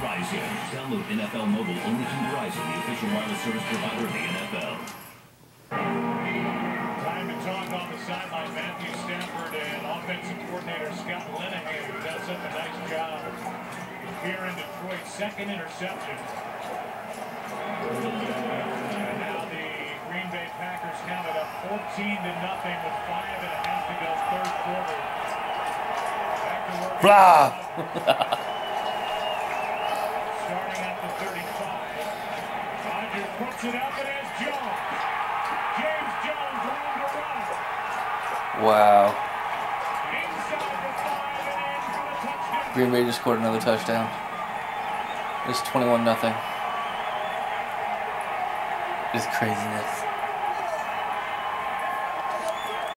Verizon. Download NFL Mobile only from Verizon, the official wireless service provider of the NFL. Time to talk on the sideline. Matthew Stafford and offensive coordinator Scott Linehan, who does such a nice job here in Detroit. Second interception. And now the Green Bay Packers count it up 14-0 with 5.5 to go, third quarter. Blah! Starting at the 35. Rodgers puts it up and has Jones. James Jones round to right. Wow. Inside the 5 and in for the touchdown. Green Bay just scored another touchdown. It's 21-0. It's craziness.